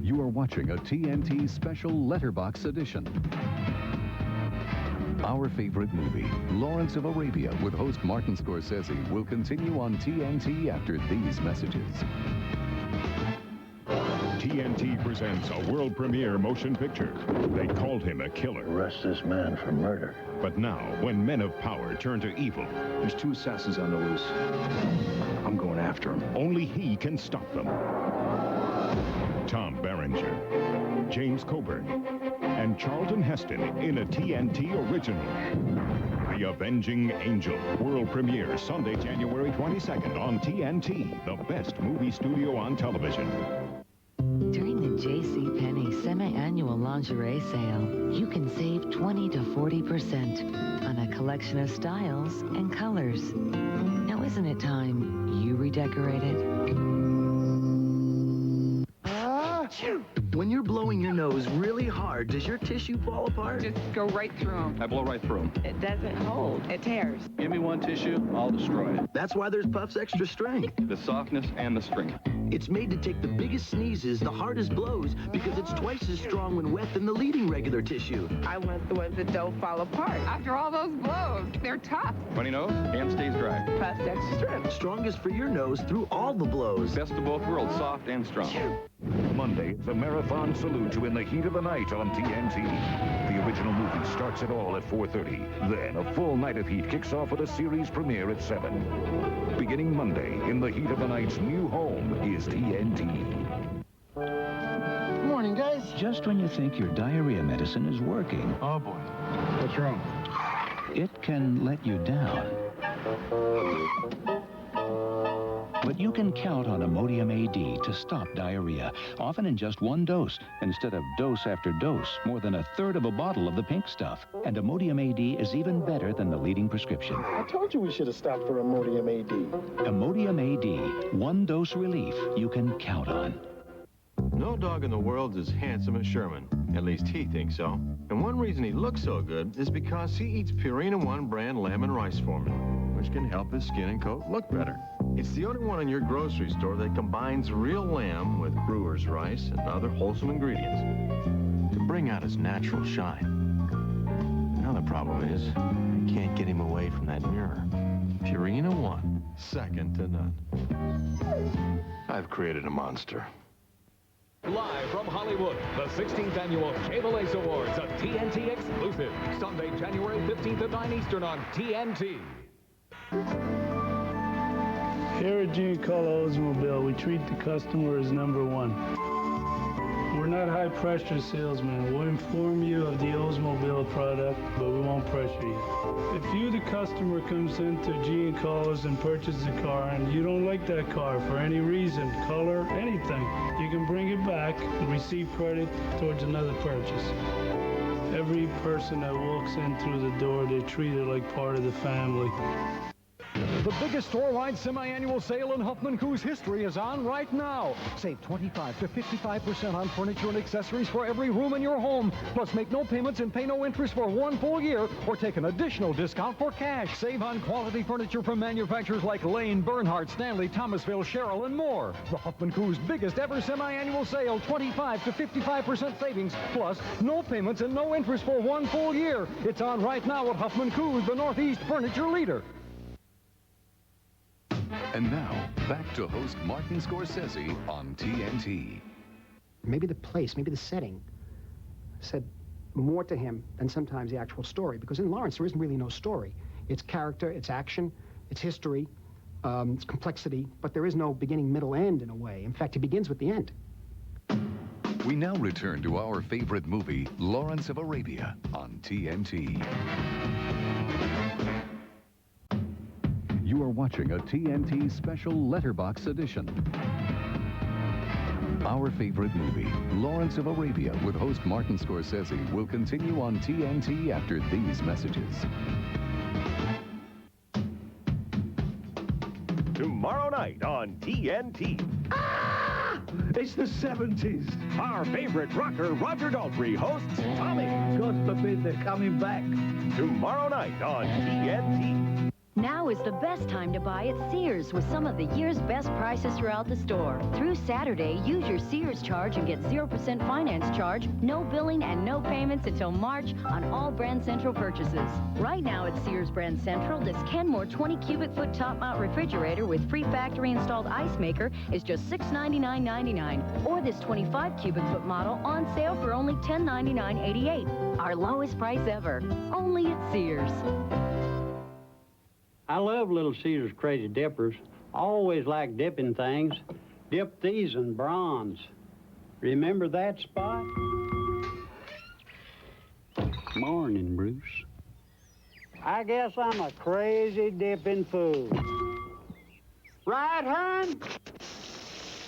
You are watching a TNT special letterbox edition. Our favorite movie, Lawrence of Arabia, with host Martin Scorsese, will continue on TNT after these messages. TNT presents a world premiere motion picture. They called him a killer. Arrest this man for murder. But now, when men of power turn to evil, there's 2 assassins on the loose. I'm going after them. Only he can stop them. Tom Berenger, James Coburn, and Charlton Heston in a TNT original. The Avenging Angel, world premiere Sunday, January 22nd on TNT, the best movie studio on television. During the JCPenny semi-annual lingerie sale, you can save 20 to 40% on a collection of styles and colors. Now, isn't it time you redecorated? When you're blowing your nose really hard, does your tissue fall apart? Just go right through them. I blow right through them. It doesn't hold. It tears. Give me one tissue, I'll destroy it. That's why there's Puff's Extra Strength. The softness and the strength. It's made to take the biggest sneezes, the hardest blows, because it's twice as strong when wet than the leading regular tissue. I want the ones that don't fall apart. After all those blows, they're tough. Funny nose and stays dry. Puff's Extra Strength. Strongest for your nose through all the blows. Best of both worlds, soft and strong. Monday, the marathon salute you in the heat of the night on TNT. The original movie starts it all at 4:30. Then a full night of heat kicks off with a series premiere at 7. Beginning Monday, in the heat of the night's new home is TNT. Good morning, guys. Just when you think your diarrhea medicine is working. Oh, boy. What's wrong? It can let you down. But you can count on Imodium A-D to stop diarrhea, often in just 1 dose, instead of dose after dose, more than 1/3 of a bottle of the pink stuff. And Imodium A-D is even better than the leading prescription. I told you we should have stopped for Imodium A-D. Imodium A-D, 1 dose relief you can count on. No dog in the world is as handsome as Sherman. At least he thinks so. And one reason he looks so good is because he eats Purina 1 brand lamb and rice formula, which can help his skin and coat look better. It's the only one in your grocery store that combines real lamb with brewer's rice and other wholesome ingredients to bring out his natural shine. Now the problem is, I can't get him away from that mirror. Purina 1, second to none. I've created a monster. Live from Hollywood, the 16th annual Chevrolet Awards, a TNT exclusive. Sunday, January 15th at 9 Eastern on TNT. Here at Giancola Oldsmobile, we treat the customer as #1. We're not high-pressure salesmen. We'll inform you of the Oldsmobile product, but we won't pressure you. If you, the customer, comes into Giancola's and purchases a car and you don't like that car for any reason, color, anything, you can bring it back and receive credit towards another purchase. Every person that walks in through the door, they're treated like part of the family. The biggest store-wide semi-annual sale in Huffman-Koos history is on right now. Save 25 to 55% on furniture and accessories for every room in your home. Plus, make no payments and pay no interest for 1 full year, or take an additional discount for cash. Save on quality furniture from manufacturers like Lane, Bernhardt, Stanley, Thomasville, Sherrill, and more. The Huffman-Koos biggest ever semi-annual sale, 25 to 55% savings, plus no payments and no interest for 1 full year. It's on right now at Huffman-Koos, the Northeast furniture leader. And now, back to host Martin Scorsese on TNT. Maybe the place, maybe the setting said more to him than sometimes the actual story. Because in Lawrence, there isn't really no story. It's character, it's action, it's history, it's complexity, but there is no beginning, middle, end in a way. In fact, it begins with the end. We now return to our favorite movie, Lawrence of Arabia, on TNT. You are watching a TNT special letterbox edition. Our favorite movie, Lawrence of Arabia, with host Martin Scorsese, will continue on TNT after these messages. Tomorrow night on TNT. Ah! It's the 70s. Our favorite rocker, Roger Daltrey, hosts Tommy. God forbid they're coming back. Tomorrow night on TNT. Now is the best time to buy at Sears with some of the year's best prices throughout the store. Through Saturday, use your Sears charge and get 0% finance charge, no billing, and no payments until March on all Brand Central purchases. Right now at Sears Brand Central, this Kenmore 20 cubic foot top mount refrigerator with free factory installed ice maker is just $699.99. Or this 25 cubic foot model on sale for only $1099.88. Our lowest price ever. Only at Sears. I love Little Caesar's Crazy Dippers. Always like dipping things. Dip these in bronze. Remember that spot? Morning, Bruce. I guess I'm a crazy dipping fool. Right, hon?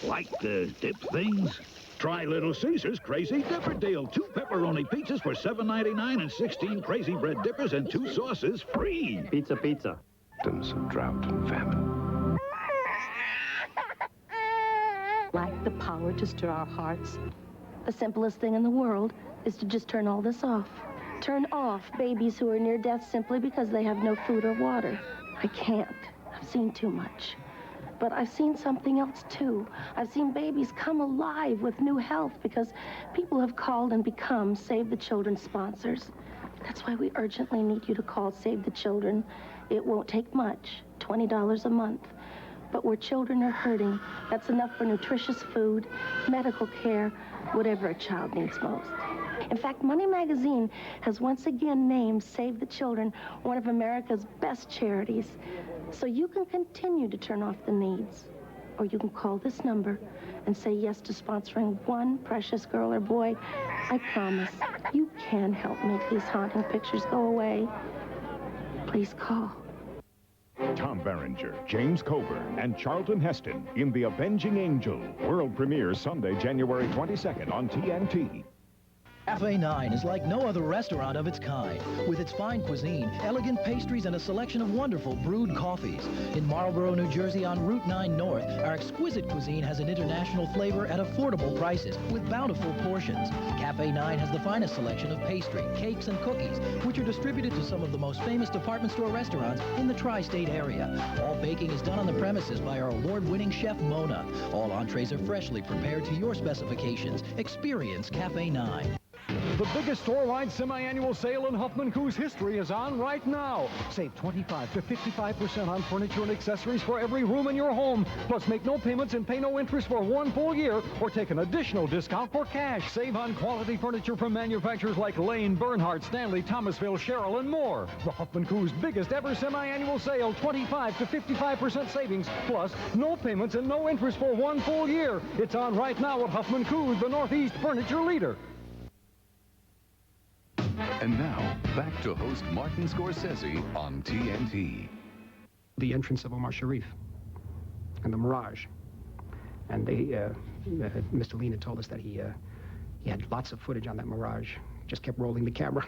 Like to dip things? Try Little Caesar's Crazy Dipper Deal. 2 pepperoni pizzas for $7.99 and 16 Crazy Bread Dippers and 2 sauces free. Pizza, pizza. Symptoms of drought and famine. Lack the power to stir our hearts. The simplest thing in the world is to just turn all this off. Turn off babies who are near death simply because they have no food or water. I can't. I've seen too much. But I've seen something else, too. I've seen babies come alive with new health because people have called and become Save the Children sponsors. That's why we urgently need you to call Save the Children. It won't take much, $20 a month. But where children are hurting, that's enough for nutritious food, medical care, whatever a child needs most. In fact, Money Magazine has once again named Save the Children one of America's best charities. So you can continue to turn off the needs. Or you can call this number and say yes to sponsoring one precious girl or boy. I promise you can help make these haunting pictures go away. Please call. Tom Berenger, James Coburn, and Charlton Heston in The Avenging Angel. World premiere Sunday, January 22nd on TNT. Café 9 is like no other restaurant of its kind. With its fine cuisine, elegant pastries, and a selection of wonderful brewed coffees. In Marlboro, New Jersey on Route 9 North, our exquisite cuisine has an international flavor at affordable prices with bountiful portions. Café 9 has the finest selection of pastry, cakes, and cookies, which are distributed to some of the most famous department store restaurants in the tri-state area. All baking is done on the premises by our award-winning chef, Mona. All entrees are freshly prepared to your specifications. Experience Café 9. The biggest store-wide semi-annual sale in Huffman-Koos history is on right now. Save 25 to 55% on furniture and accessories for every room in your home. Plus, make no payments and pay no interest for 1 full year, or take an additional discount for cash. Save on quality furniture from manufacturers like Lane, Bernhardt, Stanley, Thomasville, Sherrill, and more. The Huffman-Koos biggest ever semi-annual sale, 25 to 55% savings, plus no payments and no interest for 1 full year. It's on right now at Huffman-Koos, the Northeast furniture leader. And now, back to host Martin Scorsese on TNT. The entrance of Omar Sharif and the Mirage. And Mr. Lean had told us that he had lots of footage on that Mirage. Just kept rolling the camera.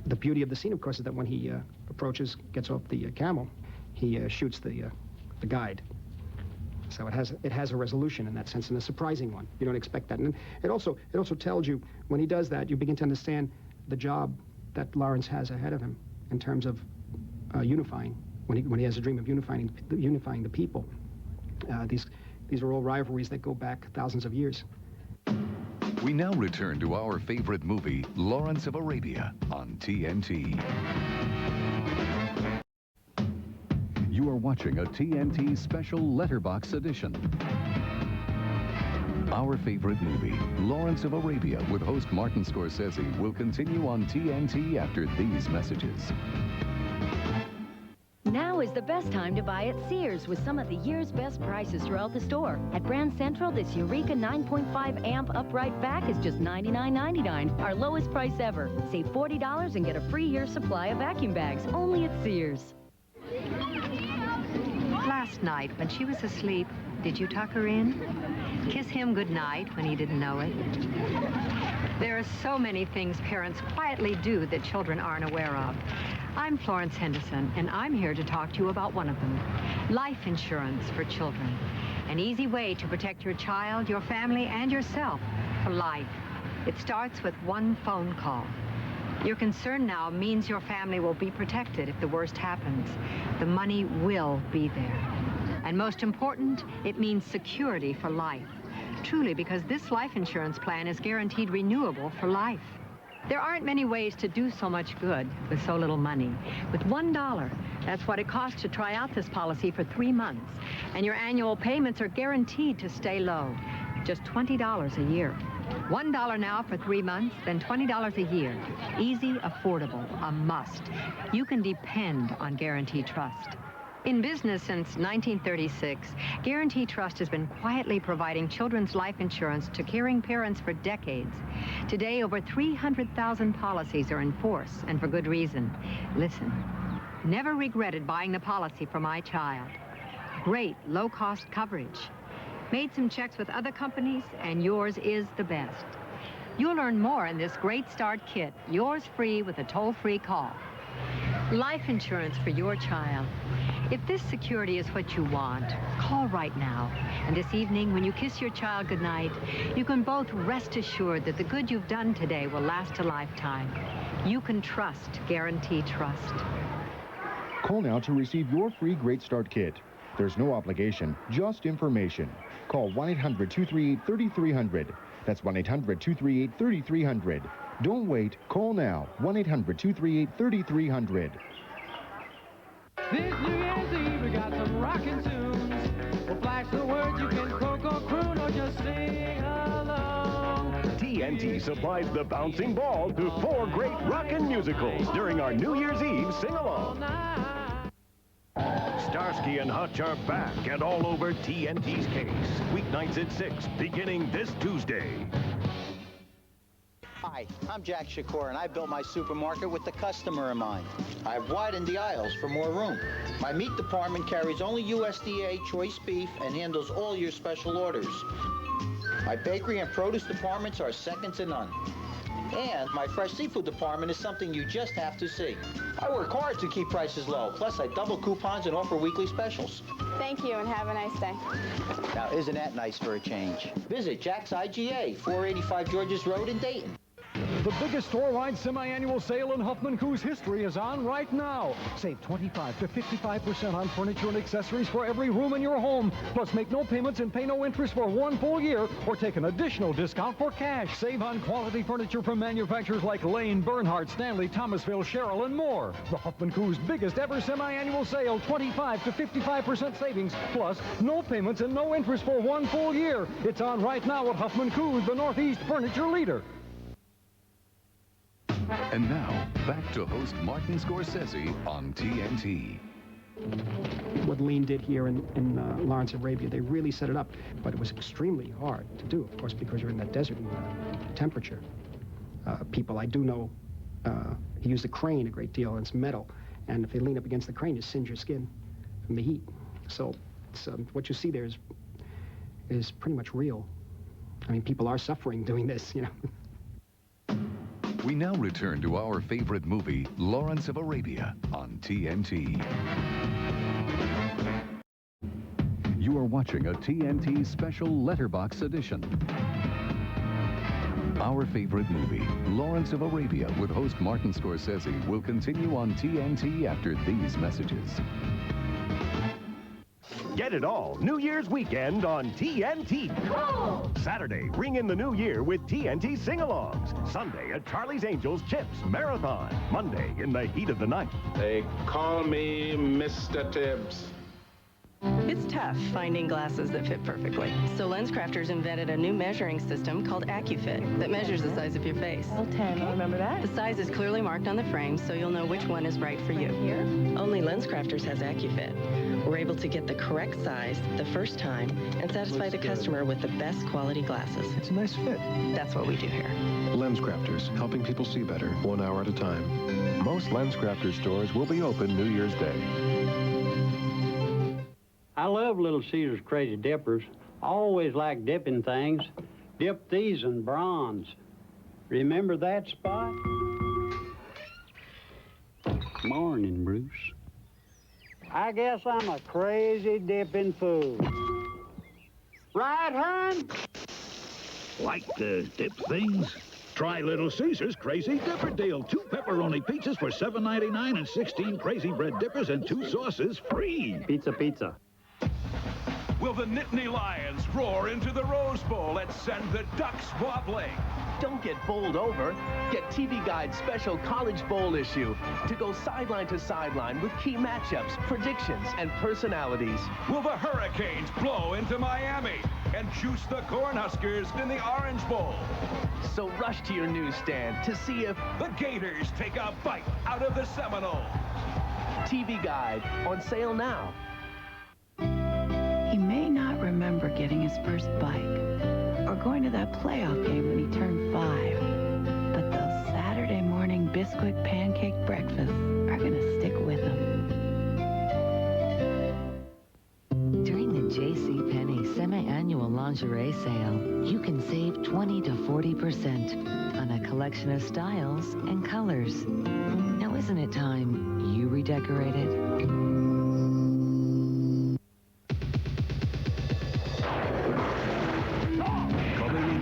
The beauty of the scene, of course, is that when he approaches, gets off the camel, he shoots the guide. So it has a resolution in that sense, and a surprising one. You don't expect that. And it also tells you, when he does that, you begin to understand the job that Lawrence has ahead of him in terms of unifying, when he has a dream of unifying the people. These are all rivalries that go back thousands of years. We now return to our favorite movie, Lawrence of Arabia, on TNT. You are watching a TNT special letterbox edition. Our favorite movie, Lawrence of Arabia, with host Martin Scorsese, will continue on TNT after these messages. Now is the best time to buy at Sears with some of the year's best prices throughout the store. At Brand Central, this Eureka 9.5 amp upright vac is just $99.99, our lowest price ever. Save $40 and get a free year supply of vacuum bags, only at Sears. Last night, when she was asleep, did you tuck her in? Kiss him goodnight when he didn't know it? There are so many things parents quietly do that children aren't aware of. I'm Florence Henderson, and I'm here to talk to you about one of them, life insurance for children. An easy way to protect your child, your family, and yourself for life. It starts with one phone call. Your concern now means your family will be protected if the worst happens. The money will be there. And most important, it means security for life. Truly, because this life insurance plan is guaranteed renewable for life. There aren't many ways to do so much good with so little money. With $1, that's what it costs to try out this policy for 3 months. And your annual payments are guaranteed to stay low. Just $20 a year. $1 now for 3 months, then $20 a year. Easy, affordable, a must. You can depend on Guarantee Trust. In business since 1936, Guarantee Trust has been quietly providing children's life insurance to caring parents for decades. Today, over 300,000 policies are in force, and for good reason. Listen, never regretted buying the policy for my child. Great low-cost coverage. Made some checks with other companies, and yours is the best. You'll learn more in this Great Start Kit, yours free with a toll-free call. Life insurance for your child. If this security is what you want, call right now. And this evening, when you kiss your child goodnight, you can both rest assured that the good you've done today will last a lifetime. You can trust Guarantee Trust. Call now to receive your free Great Start Kit. There's no obligation, just information. Call 1-800-238-3300. That's 1-800-238-3300. Don't wait. Call now. 1-800-238-3300. This New Year's Eve, we got some rockin' tunes. We'll flash the words you can croak or croon or just sing along. TNT supplies the bouncing ball to 4 great rockin' musicals during our New Year's Eve sing-along. Starsky and Hutch are back and all over TNT's case. Weeknights at 6, beginning this Tuesday. Hi, I'm Jack Shakur, and I built my supermarket with the customer in mind. I've widened the aisles for more room. My meat department carries only USDA choice beef and handles all your special orders. My bakery and produce departments are second to none. And my fresh seafood department is something you just have to see. I work hard to keep prices low, plus I double coupons and offer weekly specials. Thank you, and have a nice day. Now, isn't that nice for a change? Visit Jack's IGA, 485 Georges Road in Dayton. The biggest store-wide semi-annual sale in Huffman-Koos history is on right now. Save 25 to 55% on furniture and accessories for every room in your home. Plus, make no payments and pay no interest for 1 full year, or take an additional discount for cash. Save on quality furniture from manufacturers like Lane, Bernhardt, Stanley, Thomasville, Sherrill, and more. The Huffman-Koos biggest ever semi-annual sale, 25 to 55% savings, plus no payments and no interest for 1 full year. It's on right now at Huffman-Koos, the Northeast furniture leader. And now, back to host Martin Scorsese on TNT. What Lean did here in Lawrence, Arabia, they really set it up, but it was extremely hard to do, of course, because you're in that desert temperature. People I do know, he used a crane a great deal, and it's metal, and if they lean up against the crane, you singe your skin from the heat. So what you see there is pretty much real. I mean, people are suffering doing this, you know. We now return to our favorite movie, Lawrence of Arabia, on TNT. You are watching a TNT special letterbox edition. Our favorite movie, Lawrence of Arabia, with host Martin Scorsese, will continue on TNT after these messages. Get it all New Year's weekend on TNT. Cool. Saturday, ring in the new year with TNT sing-alongs. Sunday at Charlie's Angels Chips Marathon. Monday in the heat of the night. They call me Mr. Tibbs. It's tough finding glasses that fit perfectly. So LensCrafters invented a new measuring system called AccuFit that measures the size of your face. L10, I remember that. The size is clearly marked on the frame, so you'll know which one is right for you. Here? Only LensCrafters has AccuFit. We're able to get the correct size the first time and satisfy the customer with the best quality glasses. It's a nice fit. That's what we do here. LensCrafters, helping people see better, 1 hour at a time. Most LensCrafters stores will be open New Year's Day. I love Little Caesar's Crazy Dippers. Always like dipping things. Dip these in bronze. Remember that spot? Morning, Bruce. I guess I'm a crazy dipping fool. Right, hon? Like to dip things? Try Little Caesar's Crazy Dipper Deal. 2 pepperoni pizzas for $7.99 and 16 Crazy Bread Dippers and 2 sauces free. Pizza, pizza. Will the Nittany Lions roar into the Rose Bowl and send the Ducks wobbling? Don't get bowled over. Get TV Guide's special College Bowl issue to go sideline to sideline with key matchups, predictions, and personalities. Will the Hurricanes blow into Miami and juice the Cornhuskers in the Orange Bowl? So rush to your newsstand to see if the Gators take a bite out of the Seminoles. TV Guide, on sale now. He may not remember getting his first bike or going to that playoff game when he turned 5, but those Saturday morning Bisquick pancake breakfasts are going to stick with him. During the JCPenny semi-annual lingerie sale, you can save 20 to 40% on a collection of styles and colors. Now, isn't it time you redecorated?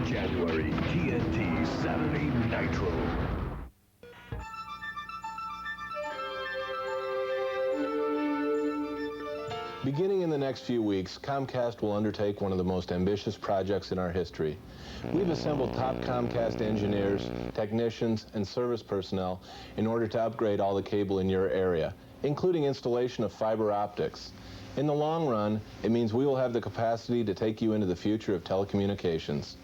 January, TNT Saturday Nitro. Beginning in the next few weeks, Comcast will undertake one of the most ambitious projects in our history. We've assembled top Comcast engineers, technicians, and service personnel in order to upgrade all the cable in your area, including installation of fiber optics. In the long run, it means we will have the capacity to take you into the future of telecommunications.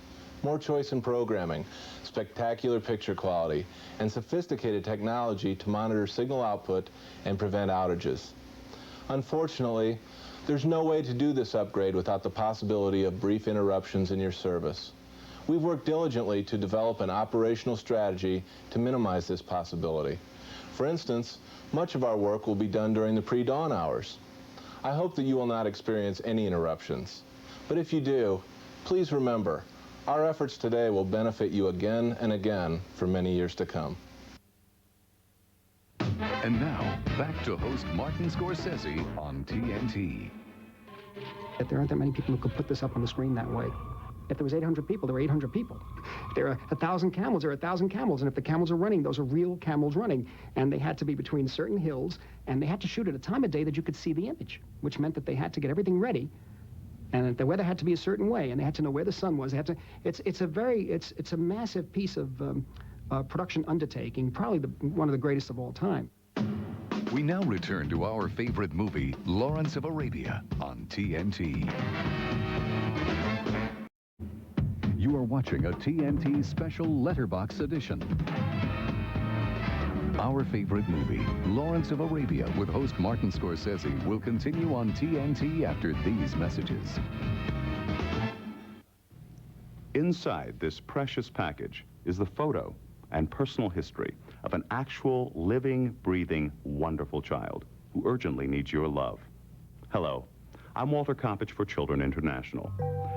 More choice in programming, spectacular picture quality, and sophisticated technology to monitor signal output and prevent outages. Unfortunately, there's no way to do this upgrade without the possibility of brief interruptions in your service. We've worked diligently to develop an operational strategy to minimize this possibility. For instance, much of our work will be done during the pre-dawn hours. I hope that you will not experience any interruptions. But if you do, please remember, our efforts today will benefit you again and again for many years to come. And now, back to host Martin Scorsese on TNT. That there aren't that many people who could put this up on the screen that way. If there was 800 people, there were 800 people. If there are 1,000 camels, there are 1,000 camels. And if the camels are running, those are real camels running. And they had to be between certain hills, and they had to shoot at a time of day that you could see the image, which meant that they had to get everything ready. And the weather had to be a certain way, and they had to know where the sun was. They had to. It's a massive piece of production undertaking, probably one of the greatest of all time. We now return to our favorite movie, Lawrence of Arabia, on TNT. You are watching a TNT special letterbox edition. Our favorite movie, Lawrence of Arabia, with host Martin Scorsese, will continue on TNT after these messages. Inside this precious package is the photo and personal history of an actual, living, breathing, wonderful child who urgently needs your love. Hello, I'm Walter Kopich for Children International.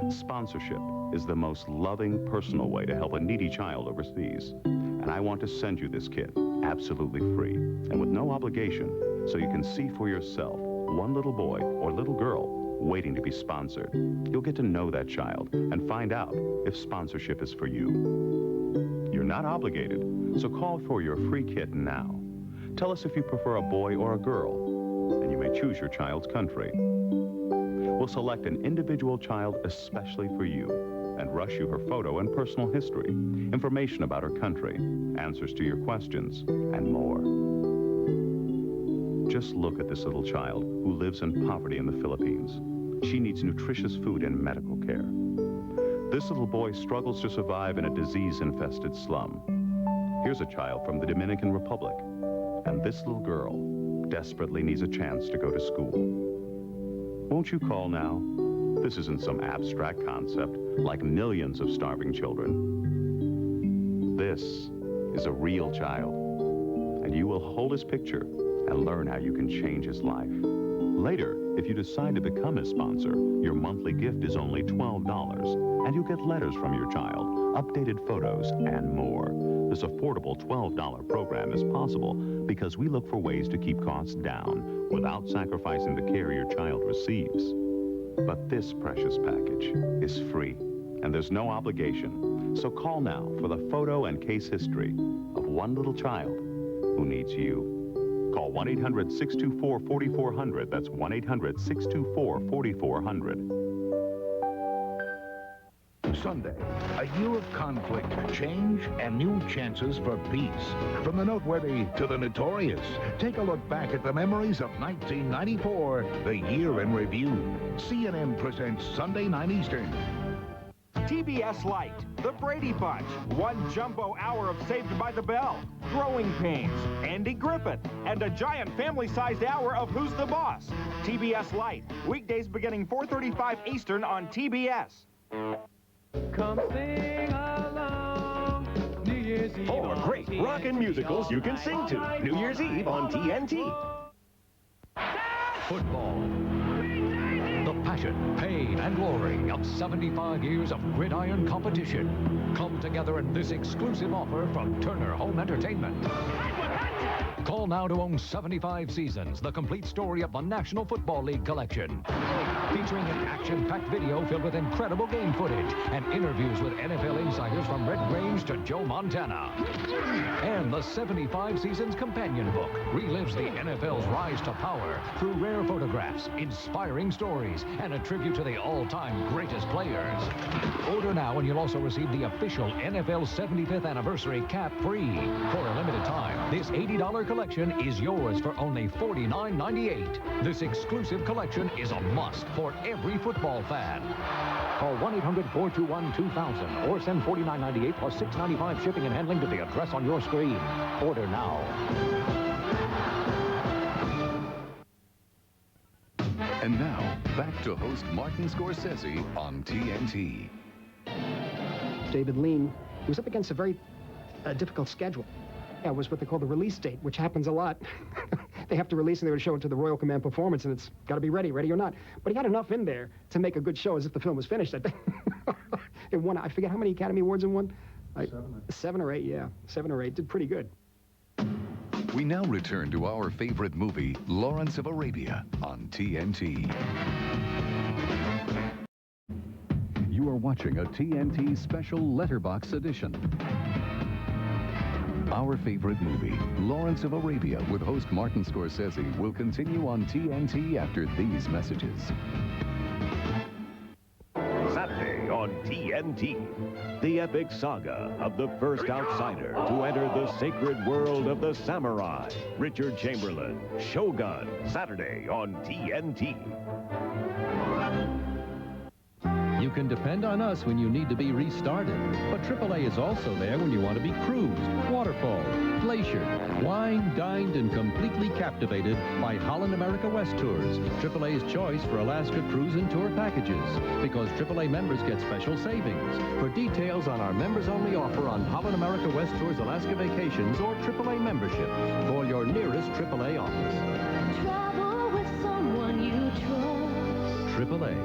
Sponsorship is the most loving, personal way to help a needy child overseas. And I want to send you this kit, absolutely free, and with no obligation, so you can see for yourself one little boy or little girl waiting to be sponsored. You'll get to know that child and find out if sponsorship is for you. You're not obligated, so call for your free kit now. Tell us if you prefer a boy or a girl, and you may choose your child's country. We'll select an individual child especially for you and rush you her photo and personal history, information about her country, answers to your questions, and more. Just look at this little child who lives in poverty in the Philippines. She needs nutritious food and medical care. This little boy struggles to survive in a disease-infested slum. Here's a child from the Dominican Republic, and this little girl desperately needs a chance to go to school. Won't you call now? This isn't some abstract concept like millions of starving children. This is a real child, and you will hold his picture and learn how you can change his life. Later, if you decide to become his sponsor, your monthly gift is only $12, and you get letters from your child, updated photos, and more. This affordable $12 program is possible because we look for ways to keep costs down without sacrificing the care your child receives. But this precious package is free and there's no obligation. So call now for the photo and case history of one little child who needs you. Call 1-800-624-4400. That's 1-800-624-4400. Sunday, a year of conflict, change, and new chances for peace. From the noteworthy to the notorious, take a look back at the memories of 1994, the year in review. CNN presents Sunday 9 Eastern. TBS Light, The Brady Bunch, one jumbo hour of Saved by the Bell, Growing Pains, Andy Griffith, and a giant family-sized hour of Who's the Boss. TBS Light, weekdays beginning 4:35 Eastern on TBS. Come sing along, New Year's Eve. Four great rockin' musicals you can sing to. New Year's Eve on TNT. Football. The passion, pain, and glory of 75 years of gridiron competition come together in this exclusive offer from Turner Home Entertainment. Call now to own 75 seasons, the complete story of the National Football League collection. Featuring an action-packed video filled with incredible game footage and interviews with NFL insiders from Red Grange to Joe Montana. And the 75 Seasons Companion Book relives the NFL's rise to power through rare photographs, inspiring stories, and a tribute to the all-time greatest players. Order now and you'll also receive the official NFL 75th Anniversary cap free. For a limited time, this $80 collection is yours for only $49.98. This exclusive collection is a must for every football fan. Call 1-800-421-2000 or send $49.98 plus $6.95 shipping and handling to the address on your screen. Order now. And now, back to host Martin Scorsese on TNT. David Lean was up against a very difficult schedule. It was what they call the release date, which happens a lot. They have to release and they would show it to the Royal Command Performance, and it's got to be ready or not. But he had enough in there to make a good show as if the film was finished. It won, I forget how many Academy Awards it won. 7 or 8, yeah. 7 or 8. Did pretty good. We now return to our favorite movie, Lawrence of Arabia, on TNT. You are watching a TNT special letterbox edition. Our favorite movie, Lawrence of Arabia, with host Martin Scorsese, will continue on TNT after these messages. Saturday on TNT, the epic saga of the first outsider to enter the sacred world of the samurai, Richard Chamberlain, Shogun, Saturday on TNT. You can depend on us when you need to be restarted. But AAA is also there when you want to be cruised, waterfalled, glaciered, wined, dined, and completely captivated by Holland America West Tours, AAA's choice for Alaska cruise and tour packages. Because AAA members get special savings. For details on our members-only offer on Holland America West Tours Alaska vacations or AAA membership, call your nearest AAA office. Travel with someone you trust. AAA.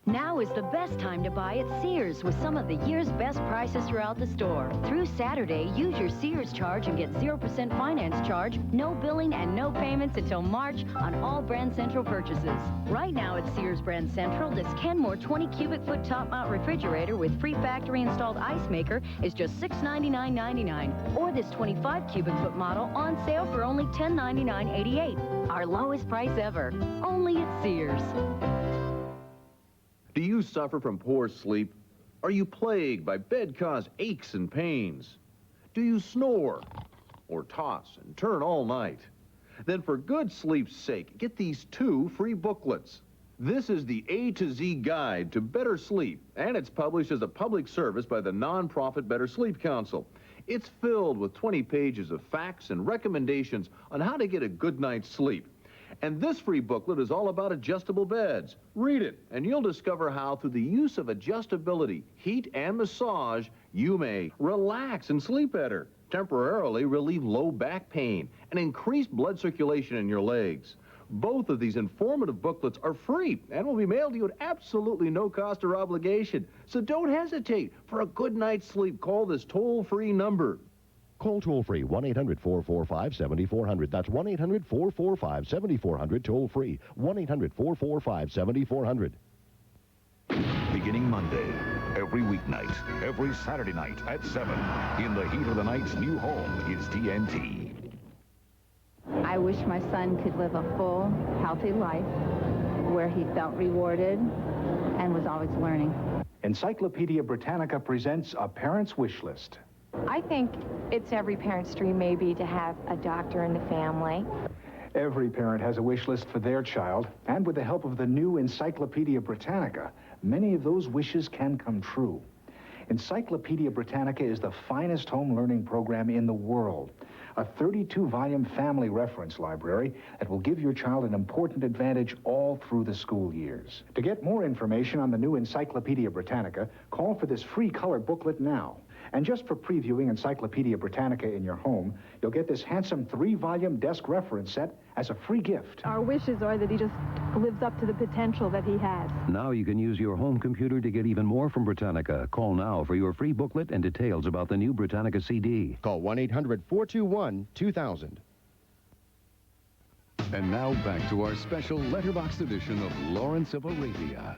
Now is the best time to buy at Sears with some of the year's best prices throughout the store. Through Saturday, use your Sears charge and get 0% finance charge, no billing, and no payments until March on all Brand Central purchases. Right now at Sears Brand Central, this Kenmore 20 cubic foot top mount refrigerator with free factory installed ice maker is just $699.99. Or this 25 cubic foot model on sale for only $1099.88. Our lowest price ever. Only at Sears. Do you suffer from poor sleep? Are you plagued by bed-caused aches and pains? Do you snore or toss and turn all night? Then for good sleep's sake, get these 2 free booklets. This is the A to Z Guide to Better Sleep, and it's published as a public service by the nonprofit Better Sleep Council. It's filled with 20 pages of facts and recommendations on how to get a good night's sleep. And this free booklet is all about adjustable beds. Read it, and you'll discover how, through the use of adjustability, heat, and massage, you may relax and sleep better, temporarily relieve low back pain, and increase blood circulation in your legs. Both of these informative booklets are free and will be mailed to you at absolutely no cost or obligation. So don't hesitate. For a good night's sleep, call this toll-free number. Call toll-free 1-800-445-7400. That's 1-800-445-7400, toll-free 1-800-445-7400. Beginning Monday, every weeknight, every Saturday night at 7. In the heat of the night's new home is TNT. I wish my son could live a full, healthy life where he felt rewarded and was always learning. Encyclopedia Britannica presents a parent's wish list. I think it's every parent's dream maybe to have a doctor in the family. Every parent has a wish list for their child, and with the help of the new Encyclopedia Britannica, many of those wishes can come true. Encyclopedia Britannica is the finest home learning program in the world. A 32-volume family reference library that will give your child an important advantage all through the school years. To get more information on the new Encyclopedia Britannica, call for this free color booklet now. And just for previewing Encyclopedia Britannica in your home, you'll get this handsome 3-volume desk reference set as a free gift. Our wishes are that he just lives up to the potential that he has. Now you can use your home computer to get even more from Britannica. Call now for your free booklet and details about the new Britannica CD. Call 1-800-421-2000. And now back to our special letterbox edition of Lawrence of Arabia.